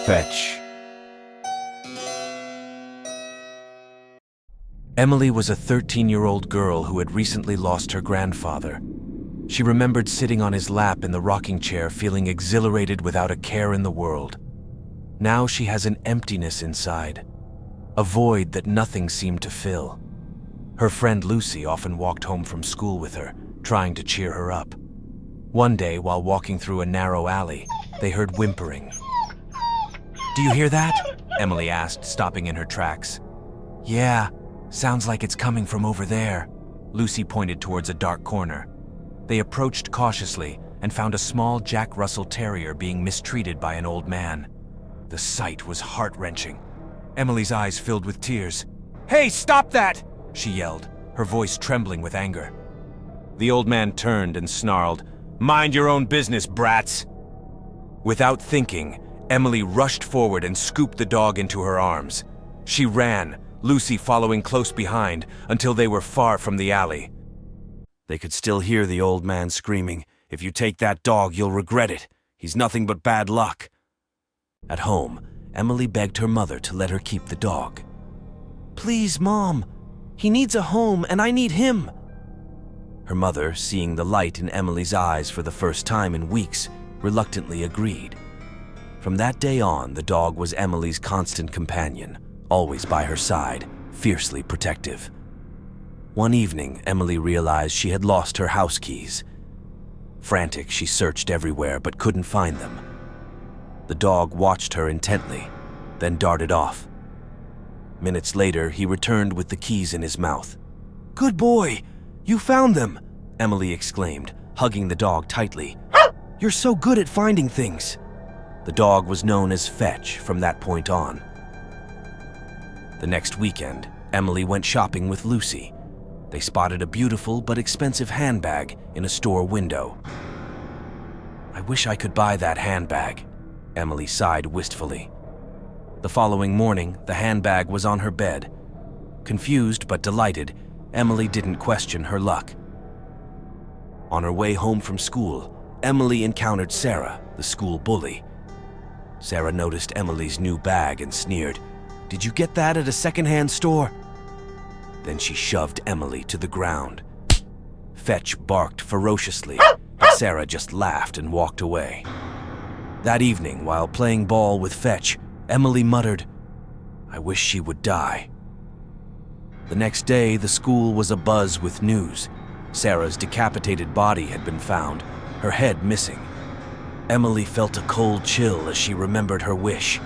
Fetch. Emily was a 13-year-old girl who had recently lost her grandfather. She remembered sitting on his lap in the rocking chair, feeling exhilarated without a care in the world. Now she has an emptiness inside, a void that nothing seemed to fill. Her friend Lucy often walked home from school with her, trying to cheer her up. One day, while walking through a narrow alley, they heard whimpering. "Do you hear that?" Emily asked, stopping in her tracks. "Yeah, sounds like it's coming from over there." Lucy pointed towards a dark corner. They approached cautiously and found a small Jack Russell Terrier being mistreated by an old man. The sight was heart-wrenching. Emily's eyes filled with tears. "Hey, stop that!" she yelled, her voice trembling with anger. The old man turned and snarled, "Mind your own business, brats!" Without thinking, Emily rushed forward and scooped the dog into her arms. She ran, Lucy following close behind, until they were far from the alley. They could still hear the old man screaming, "If you take that dog, you'll regret it. He's nothing but bad luck." At home, Emily begged her mother to let her keep the dog. "Please, Mom. He needs a home, and I need him." Her mother, seeing the light in Emily's eyes for the first time in weeks, reluctantly agreed. From that day on, the dog was Emily's constant companion, always by her side, fiercely protective. One evening, Emily realized she had lost her house keys. Frantic, she searched everywhere but couldn't find them. The dog watched her intently, then darted off. Minutes later, he returned with the keys in his mouth. "Good boy! You found them!" Emily exclaimed, hugging the dog tightly. "You're so good at finding things." The dog was known as Fetch from that point on. The next weekend, Emily went shopping with Lucy. They spotted a beautiful but expensive handbag in a store window. "I wish I could buy that handbag," Emily sighed wistfully. The following morning, the handbag was on her bed. Confused but delighted, Emily didn't question her luck. On her way home from school, Emily encountered Sarah, the school bully. Sarah noticed Emily's new bag and sneered, "Did you get that at a secondhand store?" Then she shoved Emily to the ground. Fetch barked ferociously, but Sarah just laughed and walked away. That evening, while playing ball with Fetch, Emily muttered, "I wish she would die." The next day, the school was abuzz with news. Sarah's decapitated body had been found, her head missing. Emily felt a cold chill as she remembered her wish.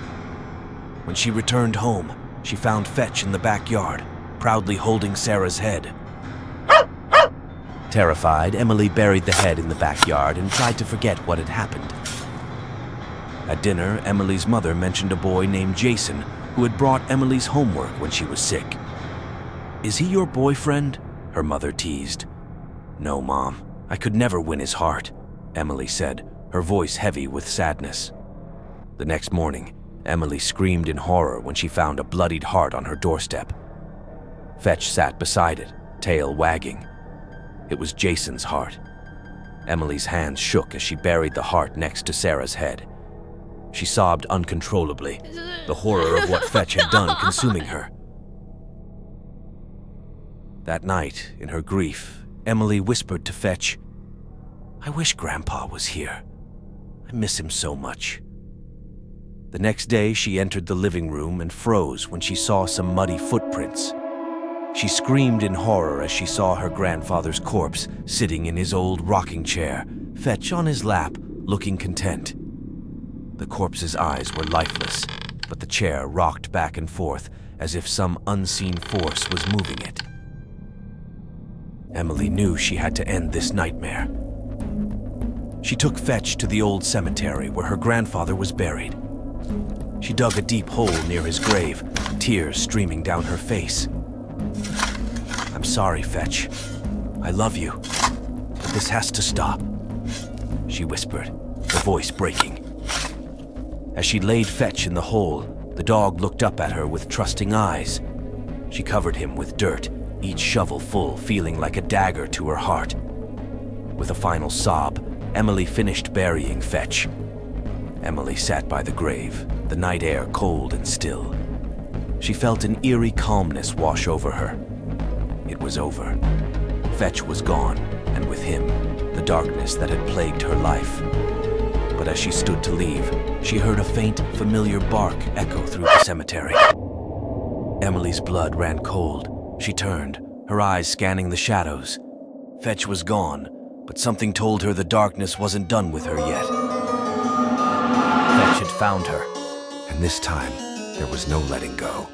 When she returned home, she found Fetch in the backyard, proudly holding Sarah's head. Terrified, Emily buried the head in the backyard and tried to forget what had happened. At dinner, Emily's mother mentioned a boy named Jason who had brought Emily's homework when she was sick. "Is he your boyfriend?" her mother teased. "No, Mom. I could never win his heart," Emily said, her voice heavy with sadness. The next morning, Emily screamed in horror when she found a bloodied heart on her doorstep. Fetch sat beside it, tail wagging. It was Jason's heart. Emily's hands shook as she buried the heart next to Sarah's head. She sobbed uncontrollably, the horror of what Fetch had done consuming her. That night, in her grief, Emily whispered to Fetch, "I wish Grandpa was here. I miss him so much." The next day, she entered the living room and froze when she saw some muddy footprints. She screamed in horror as she saw her grandfather's corpse sitting in his old rocking chair, Fetch on his lap, looking content. The corpse's eyes were lifeless, but the chair rocked back and forth as if some unseen force was moving it. Emily knew she had to end this nightmare. She took Fetch to the old cemetery where her grandfather was buried. She dug a deep hole near his grave, tears streaming down her face. "I'm sorry, Fetch. I love you, but this has to stop," she whispered, her voice breaking. As she laid Fetch in the hole, the dog looked up at her with trusting eyes. She covered him with dirt, each shovel full feeling like a dagger to her heart. With a final sob, Emily finished burying Fetch. Emily sat by the grave, the night air cold and still. She felt an eerie calmness wash over her. It was over. Fetch was gone, and with him, the darkness that had plagued her life. But as she stood to leave, she heard a faint, familiar bark echo through the cemetery. Emily's blood ran cold. She turned, her eyes scanning the shadows. Fetch was gone, but something told her the darkness wasn't done with her yet. Fetch had found her, and this time, there was no letting go.